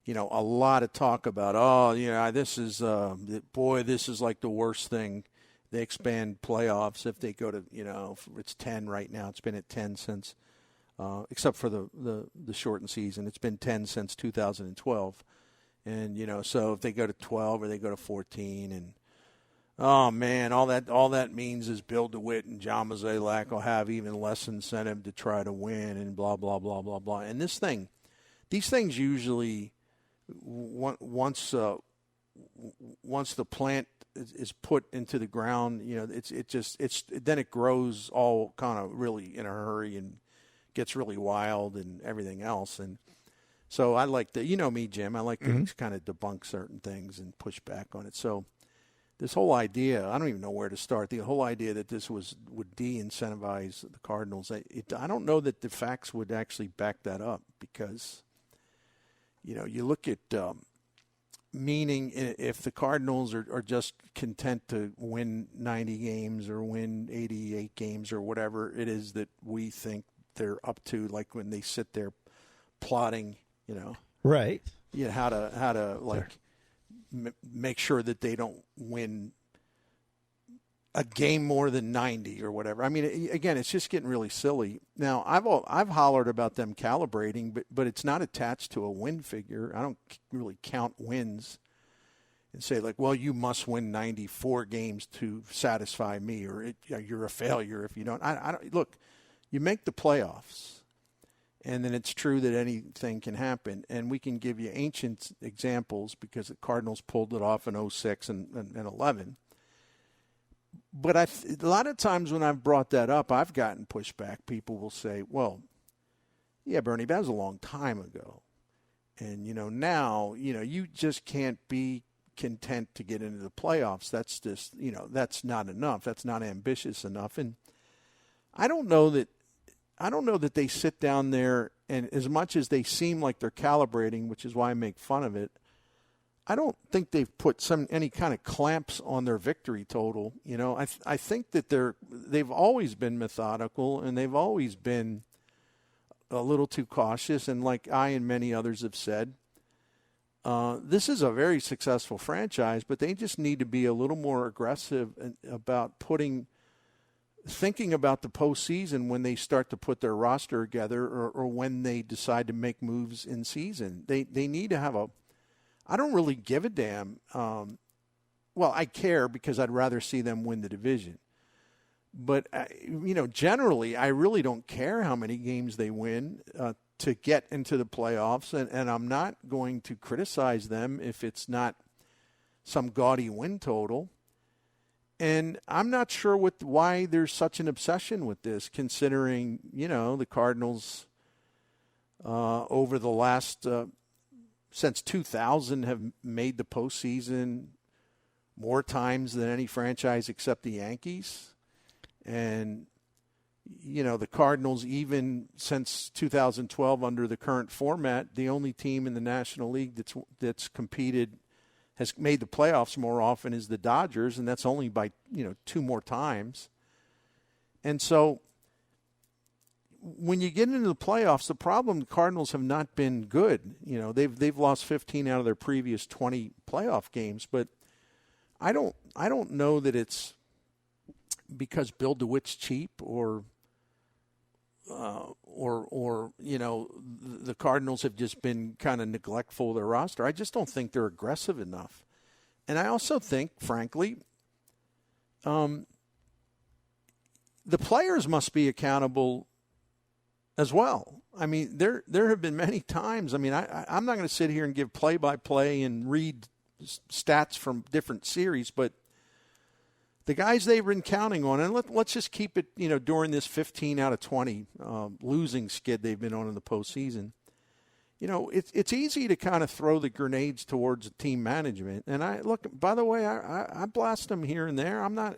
a lot of talk about, this is like the worst thing. They expand playoffs if they go to, it's 10 right now. It's been at 10 since, except for the shortened season. It's been 10 since 2012. And, so if they go to 12 or they go to 14 and, oh, man, all that means is Bill DeWitt and John Mozeliak will have even less incentive to try to win and blah, blah, blah, blah, blah. And these things usually, once the plant is put into the ground, then it grows all kind of really in a hurry and gets really wild and everything else. And so I like to, me, Jim, I like to kind of debunk certain things and push back on it. So this whole idea, I don't even know where to start. The whole idea that this would de-incentivize the Cardinals, I don't know that the facts would actually back that up because, you look at meaning if the Cardinals are just content to win 90 games or win 88 games or whatever it is that we think they're up to, like when they sit there plotting, right? Yeah, how to like make sure that they don't win a game more than 90 or whatever. I mean, again, it's just getting really silly. Now, I've hollered about them calibrating, but it's not attached to a win figure. I don't really count wins and say like, well, you must win 94 games to satisfy me, or you're a failure if you don't. I don't look. You make the playoffs, and then it's true that anything can happen. And we can give you ancient examples because the Cardinals pulled it off in 06 and 11. But a lot of times when I've brought that up, I've gotten pushback. People will say, well, yeah, Bernie, that was a long time ago. And, now, you just can't be content to get into the playoffs. That's just, that's not enough. That's not ambitious enough. And I don't know that they sit down there and as much as they seem like they're calibrating, which is why I make fun of it, I don't think they've put any kind of clamps on their victory total. I think that they've always been methodical and they've always been a little too cautious. And like I and many others have said, this is a very successful franchise, but they just need to be a little more aggressive about thinking about the postseason when they start to put their roster together or when they decide to make moves in season. They need to have I don't really give a damn. Well, I care because I'd rather see them win the division. But, generally, I really don't care how many games they win to get into the playoffs. And I'm not going to criticize them if it's not some gaudy win total. And I'm not sure why there's such an obsession with this, considering, the Cardinals over the last since 2000 have made the postseason more times than any franchise except the Yankees. And, the Cardinals, even since 2012 under the current format, the only team in the National League that's competed, has made the playoffs more often is the Dodgers, and that's only by, 2 more times. And so when you get into the playoffs, the problem, the Cardinals have not been good. They've lost 15 out of their previous 20 playoff games, but I don't know that it's because Bill DeWitt's cheap or the Cardinals have just been kind of neglectful of their roster. I just don't think they're aggressive enough. And I also think, frankly, the players must be accountable as well. I mean, there have been many times. I mean, I'm not going to sit here and give play-by-play and read stats from different series, but the guys they've been counting on, and let's just keep it, during this 15 out of 20 losing skid they've been on in the postseason. It's easy to kind of throw the grenades towards team management. And by the way, I blast them here and there. I'm not,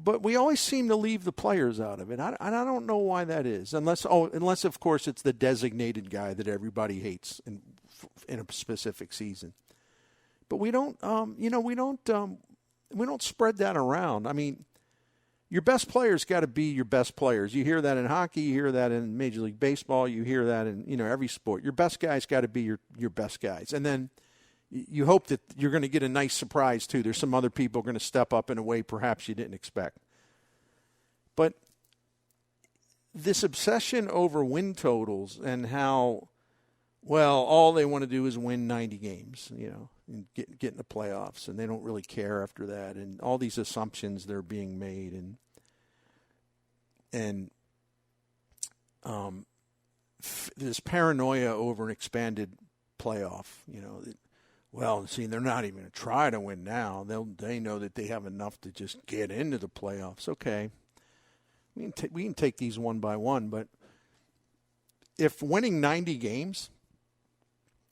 but we always seem to leave the players out of it. I don't know why that is, unless of course it's the designated guy that everybody hates in a specific season. But we don't spread that around. I mean, your best players got to be your best players. You hear that in hockey, you hear that in Major League Baseball, you hear that in every sport. Your best guys got to be your best guys. And then you hope that you're going to get a nice surprise too. There's some other people going to step up in a way perhaps you didn't expect. But this obsession over win totals and how, well, all they want to do is win 90 games, and get in the playoffs, and they don't really care after that, and all these assumptions that are being made, and this paranoia over an expanded playoff, well, see, they're not even going to try to win now. They know that they have enough to just get into the playoffs. Okay, we can take these one by one, but if winning 90 games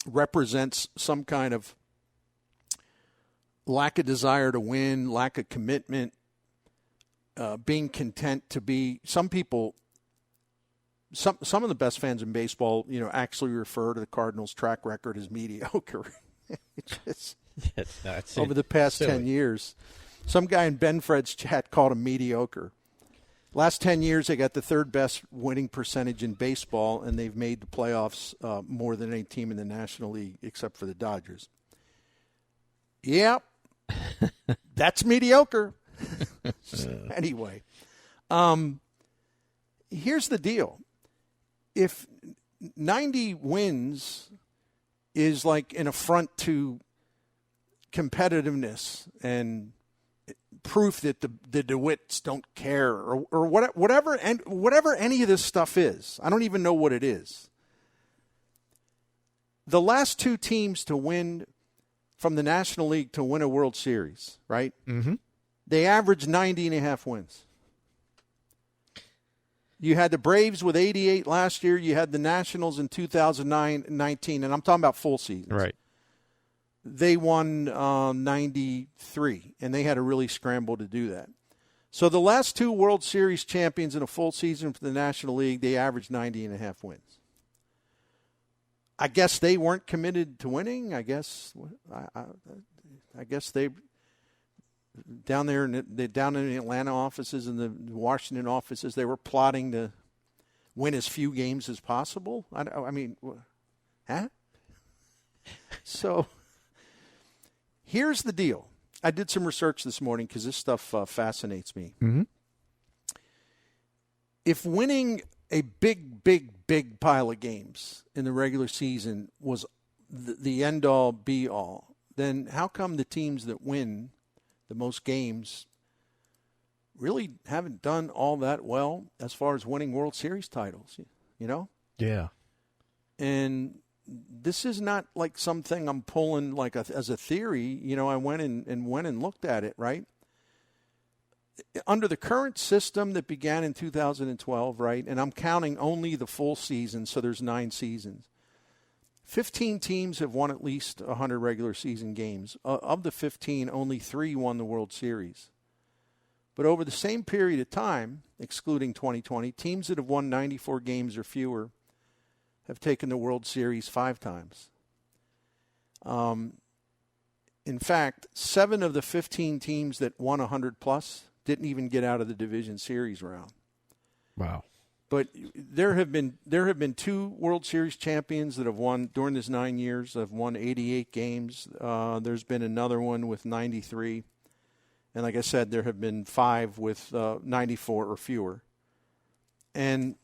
represents some kind of lack of desire to win, lack of commitment, being content to be, some people, some of the best fans in baseball, actually refer to the Cardinals' track record as mediocre. Over the past silly. 10 years. Some guy in Ben Fred's chat called him mediocre. Last 10 years, they got the third best winning percentage in baseball, and they've made the playoffs more than any team in the National League except for the Dodgers. Yep. That's mediocre. Anyway, here's the deal. If 90 wins is like an affront to competitiveness and proof that the DeWitts don't care or whatever any of this stuff is, I don't even know what it is. The last two teams to win from the National League to win a World Series, right? Mm-hmm. They averaged 90.5 wins. You had the Braves with 88 last year. You had the Nationals in 2019, and I'm talking about full seasons. Right. They won 93, and they had to really scramble to do that. So the last two World Series champions in a full season for the National League, they averaged 90.5 wins. I guess they weren't committed to winning. I guess they down there in the Atlanta offices and the Washington offices, they were plotting to win as few games as possible. I mean, huh? So here's the deal. I did some research this morning because this stuff fascinates me. Mm-hmm. If winning a big pile of games in the regular season was the end-all, be-all, then how come the teams that win the most games really haven't done all that well as far as winning World Series titles, Yeah. And this is not like something I'm pulling like as a theory. I went and looked at it, right? Under the current system that began in 2012, right, and I'm counting only the full season, so there's 9 seasons. 15 teams have won at least 100 regular season games. Of the 15, only 3 won the World Series. But over the same period of time, excluding 2020, teams that have won 94 games or fewer have taken the World Series 5 times. In fact, 7 of the 15 teams that won 100+ didn't even get out of the division series round. Wow. But there have been 2 World Series champions that have won during this 9 years, have won 88 games. There's been another one with 93. And like I said, there have been 5 with 94 or fewer. And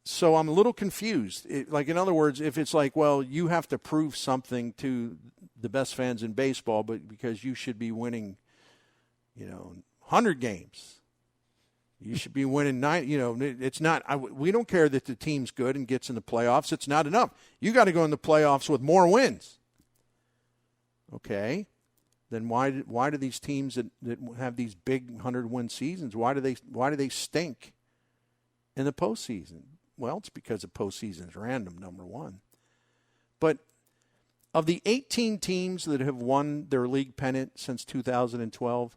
so I'm a little confused. In other words, if it's like, well, you have to prove something to the best fans in baseball, but because you should be winning, 100 games. You should be winning 9. It's not. We don't care that the team's good and gets in the playoffs. It's not enough. You got to go in the playoffs with more wins. Okay, then why do these teams that have these big 100-win seasons? Why do they stink in the postseason? Well, it's because the postseason is random. Number one, but of the 18 teams that have won their league pennant since 2012.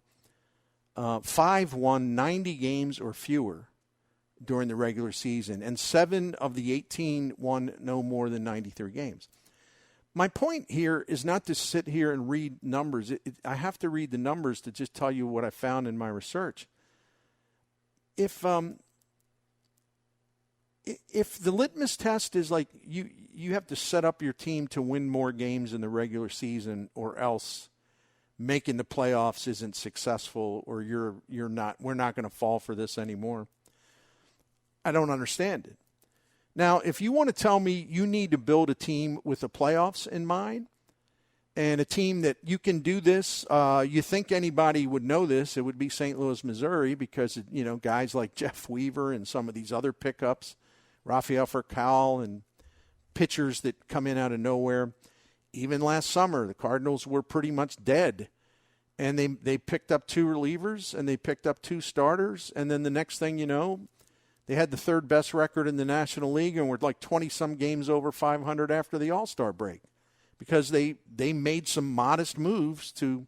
5 won 90 games or fewer during the regular season, and 7 of the 18 won no more than 93 games. My point here is not to sit here and read numbers. I have to read the numbers to just tell you what I found in my research. if the litmus test is like you have to set up your team to win more games in the regular season, or else making the playoffs isn't successful, or we're not going to fall for this anymore, I don't understand it. Now, if you want to tell me you need to build a team with the playoffs in mind, and a team that you can do this, you think anybody would know this, it would be St. Louis, Missouri, because, guys like Jeff Weaver and some of these other pickups, Rafael Furcal, and pitchers that come in out of nowhere. Even last summer, the Cardinals were pretty much dead, and they picked up 2 relievers, and they picked up 2 starters, and then the next thing you know, they had the 3rd best record in the National League and were like 20-some games over 500 after the All-Star break, because they made some modest moves to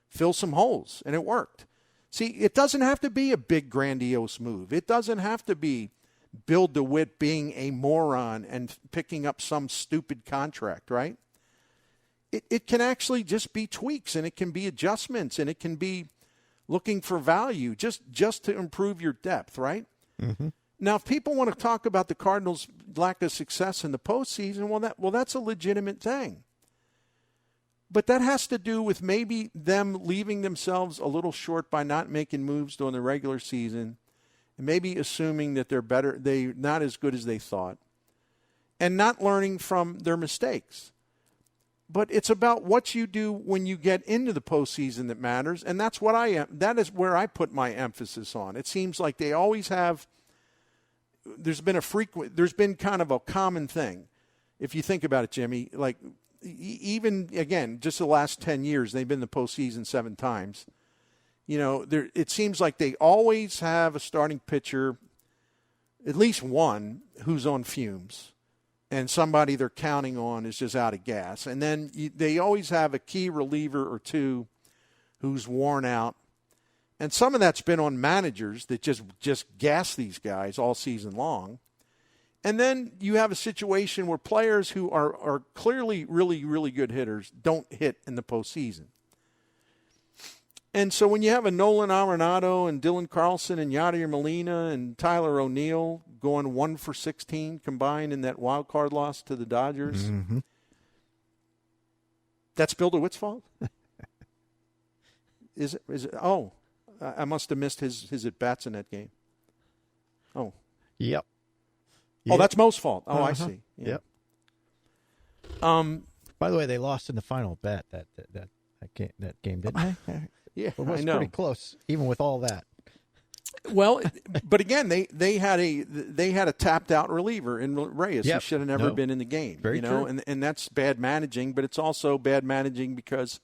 fill some holes, and it worked. See, it doesn't have to be a big, grandiose move. It doesn't have to be Bill DeWitt being a moron and picking up some stupid contract, right? It can actually just be tweaks, and it can be adjustments, and it can be looking for value just to improve your depth, right? Mm-hmm. Now, if people want to talk about the Cardinals' lack of success in the postseason, well, that's a legitimate thing. But that has to do with maybe them leaving themselves a little short by not making moves during the regular season, and maybe assuming that they're not as good as they thought, and not learning from their mistakes. But it's about what you do when you get into the postseason that matters, and that's what that is where I put my emphasis on. It seems like they always have. There's been kind of a common thing, if you think about it, Jimmy. Like even again, just the last 10 years, they've been in the postseason 7 times. It seems like they always have a starting pitcher, at least one, who's on fumes. And somebody they're counting on is just out of gas. And then they always have a key reliever or 2 who's worn out. And some of that's been on managers that just gas these guys all season long. And then you have a situation where players who are clearly really, really good hitters don't hit in the postseason. And so when you have a Nolan Arenado and Dylan Carlson and Yadier Molina and Tyler O'Neill going 1 for 16 combined in that wild card loss to the Dodgers, mm-hmm. That's Bill DeWitt's fault? Is it? Oh, I must have missed his at-bats in that game. Oh. Yep. Oh, that's Mo's fault. Oh, I see. Yeah. Yep. By the way, they lost in the final bet that game, didn't they? Yeah, it was I know. Pretty close, even with all that. Well, but again, they had a tapped out reliever in Reyes who should have never been in the game. Very true. And that's bad managing, but it's also bad managing because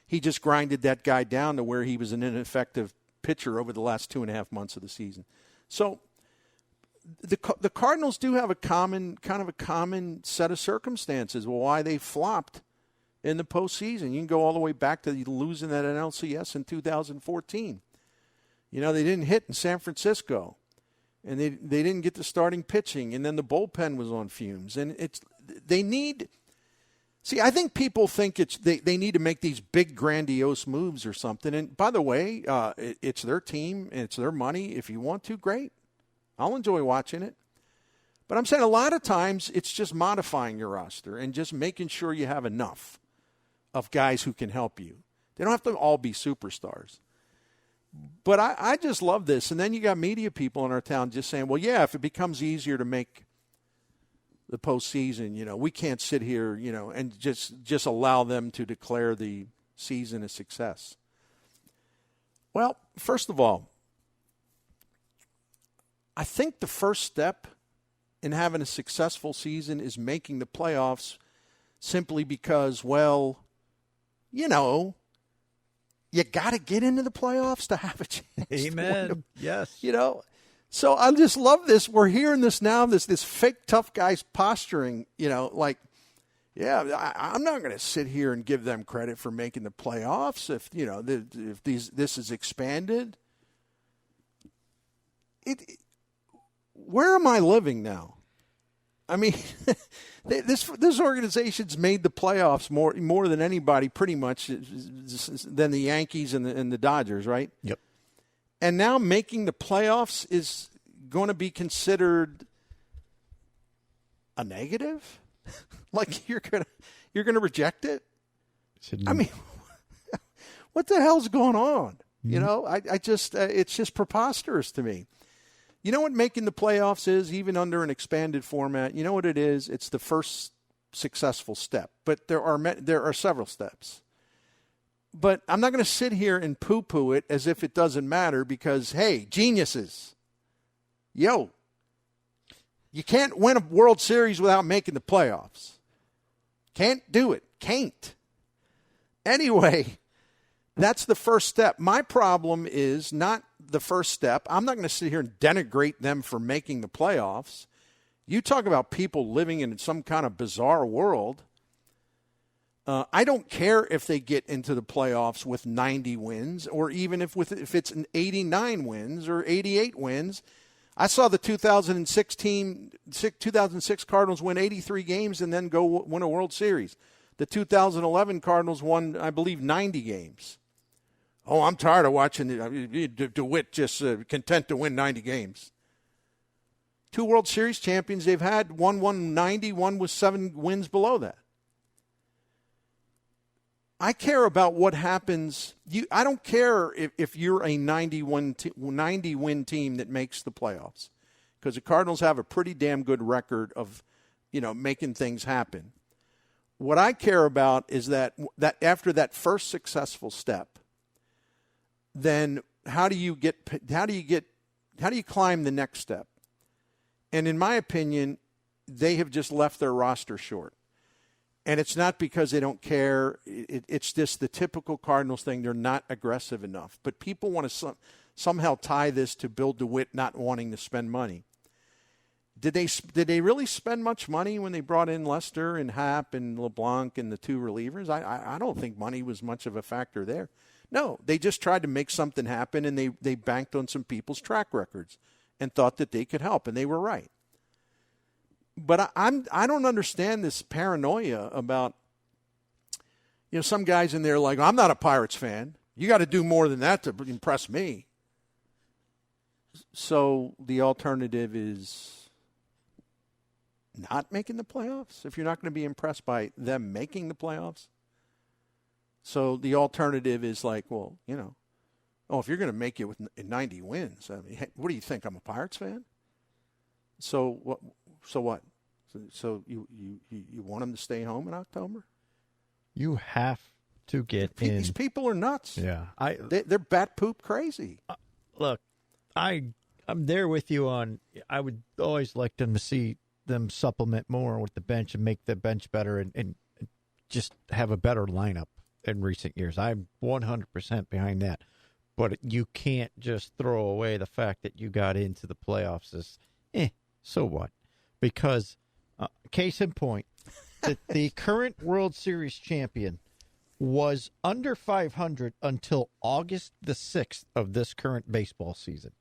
he just grinded that guy down to where he was an ineffective pitcher over the last 2.5 months of the season. So the Cardinals do have a common set of circumstances why they flopped in the postseason. You can go all the way back to losing that NLCS in 2014. They didn't hit in San Francisco, and they didn't get the starting pitching, and then the bullpen was on fumes. And they need – see, I think people think they need to make these big, grandiose moves or something. And by the way, it's their team, and it's their money. If you want to, great. I'll enjoy watching it. But I'm saying a lot of times it's just modifying your roster and just making sure you have enough of guys who can help you. They don't have to all be superstars. But I just love this. And then you got media people in our town just saying, well, yeah, if it becomes easier to make the postseason, we can't sit here, and just allow them to declare the season a success. Well, first of all, I think the first step in having a successful season is making the playoffs simply because, well, you got to get into the playoffs to have a chance. Amen. Yes. So I just love this. We're hearing this now, this fake tough guys posturing, I'm not going to sit here and give them credit for making the playoffs if this is expanded. Where am I living now? I mean, this organization's made the playoffs more than anybody, pretty much, than the Yankees and the Dodgers, right? Yep. And now making the playoffs is going to be considered a negative? Like you're gonna reject it? I mean, what the hell's going on? You know, I just it's just preposterous to me. You know what making the playoffs is, even under an expanded format? You know what it is? It's the first successful step. But there are several steps. But I'm not going to sit here and poo-poo it as if it doesn't matter because, hey, geniuses. Yo, you can't win a World Series without making the playoffs. Can't do it. Can't. Anyway, that's the first step. My problem is not the first step. I'm not going to sit here and denigrate them for making the playoffs. You talk about people living in some kind of bizarre world. I don't care if they get into the playoffs with 90 wins or even if it's an 89 wins or 88 wins. I saw the 2006 Cardinals win 83 games and then go win a World Series. The 2011 Cardinals won, I believe, 90 games. Oh, I'm tired of watching DeWitt just content to win 90 games. 2 World Series champions they've had. One won 90, one was 7 wins below that. I care about what happens. I don't care if you're a 90-win team that makes the playoffs, because the Cardinals have a pretty damn good record of, making things happen. What I care about is that after that first successful step, then how do you climb the next step? And in my opinion, they have just left their roster short. And it's not because they don't care. It's just the typical Cardinals thing. They're not aggressive enough. But people want to somehow tie this to Bill DeWitt not wanting to spend money. Did they really spend much money when they brought in Lester and Happ and LeBlanc and the 2 relievers? I don't think money was much of a factor there. No, they just tried to make something happen, and they banked on some people's track records and thought that they could help, and they were right. But I don't understand this paranoia about, some guys in there like, I'm not a Pirates fan. You got to do more than that to impress me. So the alternative is not making the playoffs if you're not going to be impressed by them making the playoffs. So the alternative is like, well, if you're going to make it with 90 wins, I mean, what do you think? I'm a Pirates fan? So what? So you want them to stay home in October? You have to get in. These people are nuts. Yeah, they're bat poop crazy. Look, I'm there with you on. I would always like them to see them supplement more with the bench and make the bench better and just have a better lineup in recent years. I'm 100% behind that. But you can't just throw away the fact that you got into the playoffs as, so what? Because, case in point, the current World Series champion was under 500 until August the 6th of this current baseball season.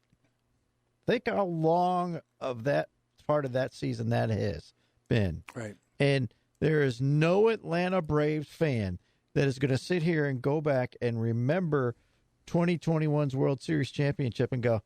Think how long of that part of that season that has been. Right. And there is no Atlanta Braves fan that is going to sit here and go back and remember 2021's World Series championship and go,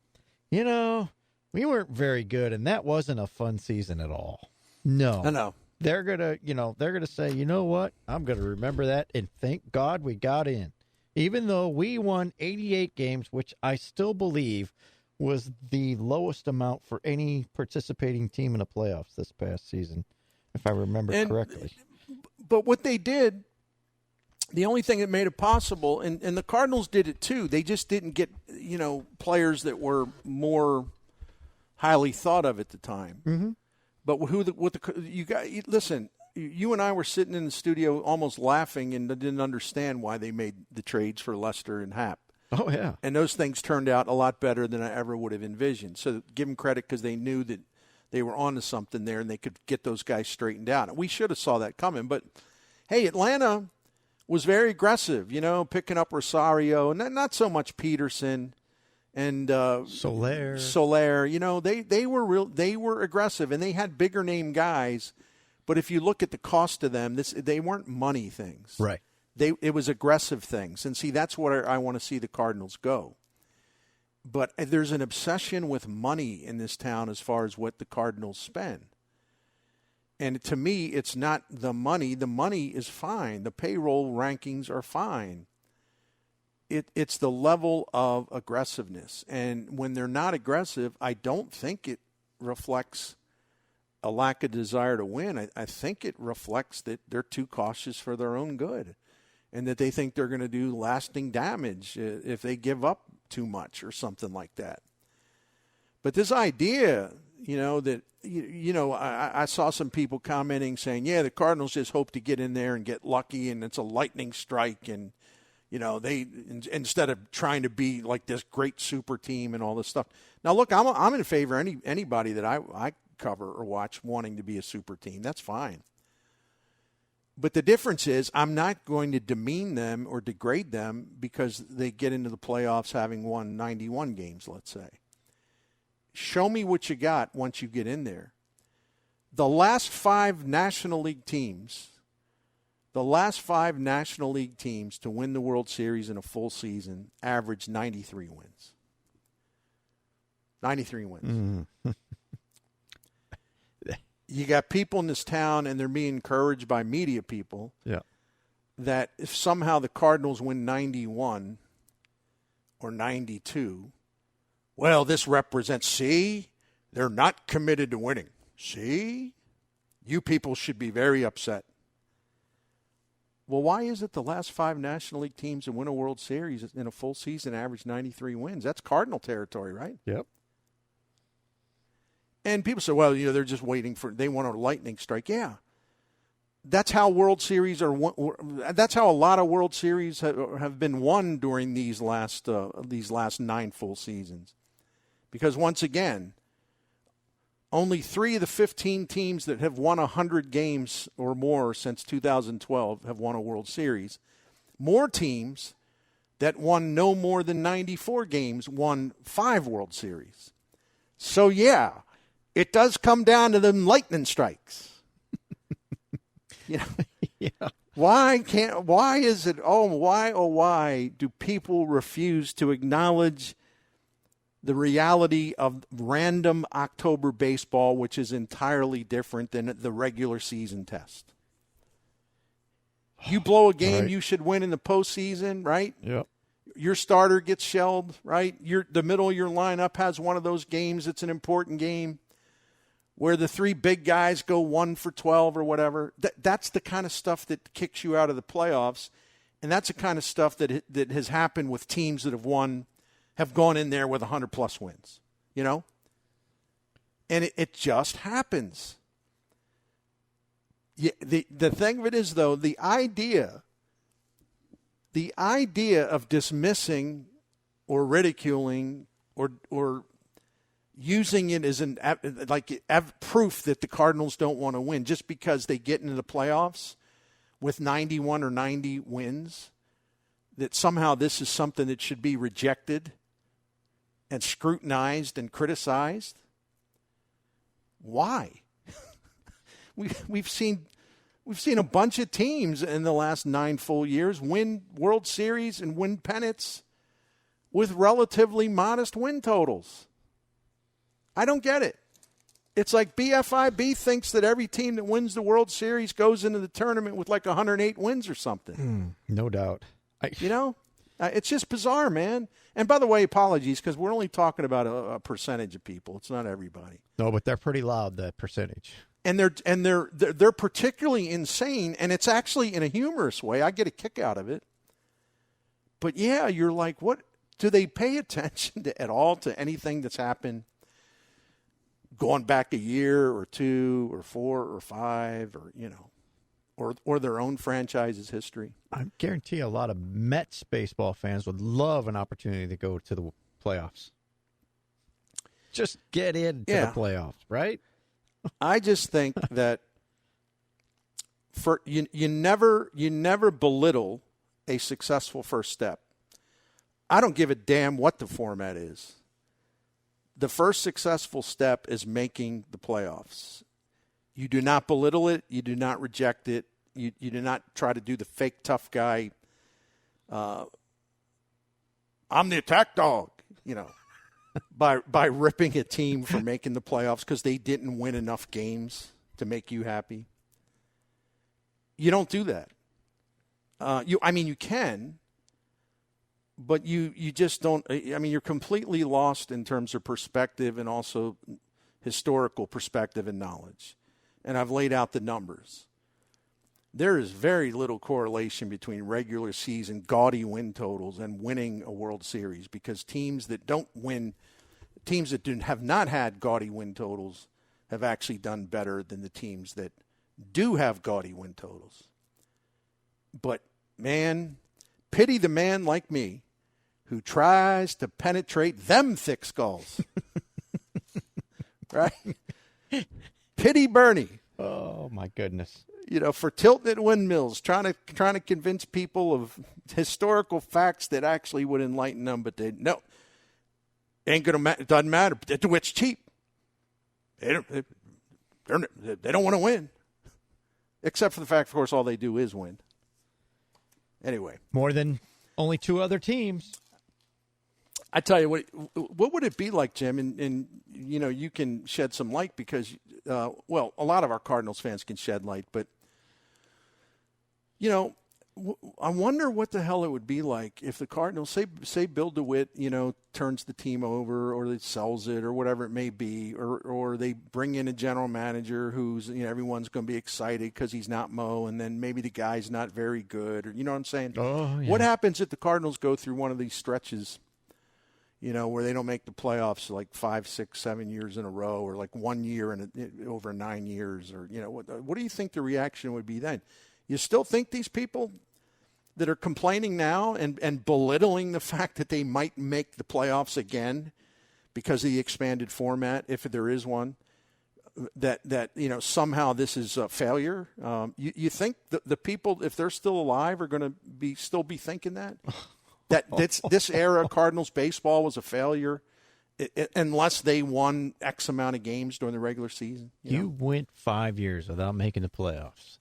we weren't very good, and that wasn't a fun season at all. No. They're gonna say, you know what? I'm gonna remember that, and thank God we got in. Even though we won 88 games, which I still believe was the lowest amount for any participating team in the playoffs this past season, if I remember correctly. But what they did, the only thing that made it possible, and the Cardinals did it too, they just didn't get, players that were more highly thought of at the time. Mm-hmm. But listen, you and I were sitting in the studio almost laughing and didn't understand why they made the trades for Lester and Happ. Oh, yeah. And those things turned out a lot better than I ever would have envisioned. So give them credit because they knew that they were onto something there and they could get those guys straightened out. And we should have saw that coming. But, hey, Atlanta was very aggressive, picking up Rosario and not so much Peterson and Soler. They were aggressive and they had bigger name guys. But if you look at the cost of them, they weren't money things. Right. It was aggressive things. And see, that's what I want to see the Cardinals go. But there's an obsession with money in this town as far as what the Cardinals spend. And to me, it's not the money. The money is fine. The payroll rankings are fine. It's the level of aggressiveness. And when they're not aggressive, I don't think it reflects a lack of desire to win. I think it reflects that they're too cautious for their own good and that they think they're going to do lasting damage if they give up too much or something like that. But this idea, that, I saw some people commenting saying, yeah, the Cardinals just hope to get in there and get lucky and it's a lightning strike and, they instead of trying to be like this great super team and all this stuff. Now, look, I'm in favor of anybody that I cover or watch wanting to be a super team. That's fine. But the difference is I'm not going to demean them or degrade them because they get into the playoffs having won 91 games, let's say. Show me what you got once you get in there. The last five National League teams to win the World Series in a full season averaged 93 wins. 93 wins. Mm-hmm. You got people in this town, and they're being encouraged by media people that if somehow the Cardinals win 91 or 92, well, this represents, see, they're not committed to winning. See, you people should be very upset. Well, why is it the last five National League teams that win a World Series in a full season average 93 wins? That's Cardinal territory, right? Yep. And people say, well, they're just waiting they want a lightning strike. Yeah. That's how World Series that's how a lot of World Series have been won during these last 9 full seasons. Because once again, only 3 of the 15 teams that have won 100 games or more since 2012 have won a World Series. More teams that won no more than 94 games won 5 World Series. So, yeah. It does come down to them lightning strikes. Yeah. Why do people refuse to acknowledge the reality of random October baseball, which is entirely different than the regular season test? You blow a game, right. You should win in the postseason, right? Yep. Your starter gets shelled, right? The middle of your lineup has one of those games. It's an important game where the 3 big guys go 1 for 12 or whatever. That's the kind of stuff that kicks you out of the playoffs, and that's the kind of stuff that has happened with teams that have gone in there with 100-plus wins, And it just happens. Yeah, the thing of it is, though, the idea of dismissing or ridiculing or using it as proof that the Cardinals don't want to win just because they get into the playoffs with 91 or 90 wins, that somehow this is something that should be rejected and scrutinized and criticized. Why? We've seen a bunch of teams in the last 9 full years win World Series and win pennants with relatively modest win totals. I don't get it. It's like BFIB thinks that every team that wins the World Series goes into the tournament with like 108 wins or something. No doubt. It's just bizarre, man. And by the way, apologies, because we're only talking about a percentage of people. It's not everybody. No, but they're pretty loud, that percentage. And they're particularly insane, and it's actually in a humorous way. I get a kick out of it. But yeah, you're like, what? Do they pay attention at all to anything that's happened going back a year or 2 or 4 or 5 or their own franchise's history? I guarantee a lot of Mets baseball fans would love an opportunity to go to the playoffs. Just get into the playoffs, right? I just think that you never belittle a successful first step. I don't give a damn what the format is. The first successful step is making the playoffs. You do not belittle it. You do not reject it. You do not try to do the fake tough guy. I'm the attack dog. by ripping a team for making the playoffs because they didn't win enough games to make you happy. You don't do that. You can, but you just don't. I mean, you're completely lost in terms of perspective and also historical perspective and knowledge. And I've laid out the numbers. There is very little correlation between regular season gaudy win totals and winning a World Series, because teams that don't win, teams that have not had gaudy win totals have actually done better than the teams that do have gaudy win totals. But, man, pity the man like me who tries to penetrate them thick skulls. Right? Pity Bernie. Oh, my goodness. For tilting at windmills, trying to convince people of historical facts that actually would enlighten them, but they no, ain't gonna matter. It doesn't matter. It's cheap. They don't want to win, except for the fact, of course, all they do is win. Anyway, more than only two other teams. I tell you what would it be like, Jim? And you can shed some light because, a lot of our Cardinals fans can shed light, but. I wonder what the hell it would be like if the Cardinals, say Bill DeWitt, turns the team over or they sells it or whatever it may be, or they bring in a general manager who's, everyone's going to be excited because he's not Mo, and then maybe the guy's not very good, or you know what I'm saying? Oh, yeah. What happens if the Cardinals go through one of these stretches, where they don't make the playoffs like 5, 6, 7 years in a row, or like 1 year over 9 years, or, what do you think the reaction would be then? You still think these people that are complaining now and belittling the fact that they might make the playoffs again because of the expanded format, if there is one, that somehow this is a failure? You think the people, if they're still alive, are going to still be thinking that this era of Cardinals baseball was a failure unless they won X amount of games during the regular season? You went 5 years without making the playoffs.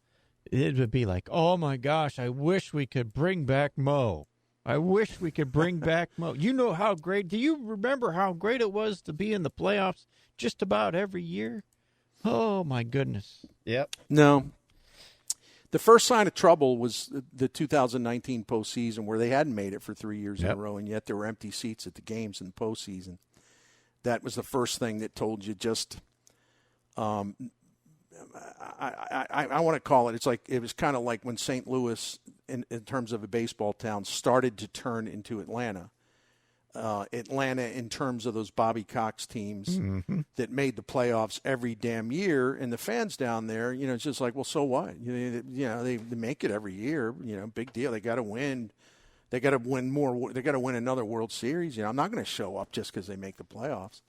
It would be like, oh, my gosh, I wish we could bring back Mo. I wish we could bring back Mo. You know how great – do you remember how great it was to be in the playoffs just about every year? Oh, my goodness. Yep. No. The first sign of trouble was the 2019 postseason, where they hadn't made it for 3 years in a row, and yet there were empty seats at the games in the postseason. That was the first thing that told you just I want to call it. It was kind of like when St. Louis, in terms of a baseball town, started to turn into Atlanta. Atlanta, in terms of those Bobby Cox teams that made the playoffs every damn year, and the fans down there, it's just like, well, so what? They make it every year. Big deal. They got to win. They got to win more. They got to win another World Series. I'm not going to show up just because they make the playoffs.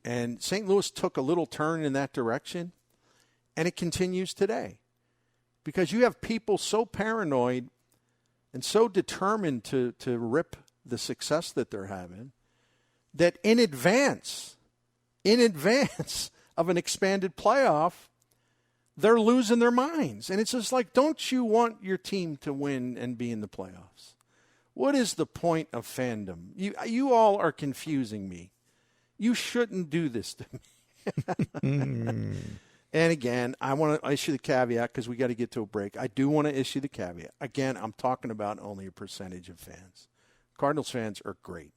And St. Louis took a little turn in that direction. And it continues today, because you have people so paranoid and so determined to rip the success that they're having, that in advance of an expanded playoff, they're losing their minds. And it's just like, don't you want your team to win and be in the playoffs? What is the point of fandom? You all are confusing me. You shouldn't do this to me. And again, I want to issue the caveat because we got to get to a break. I do want to issue the caveat. Again, I'm talking about only a percentage of fans. Cardinals fans are great.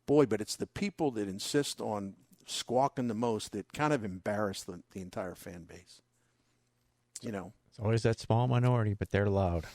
Boy, but it's the people that insist on squawking the most that kind of embarrass the entire fan base. It's always that small minority, but they're loud.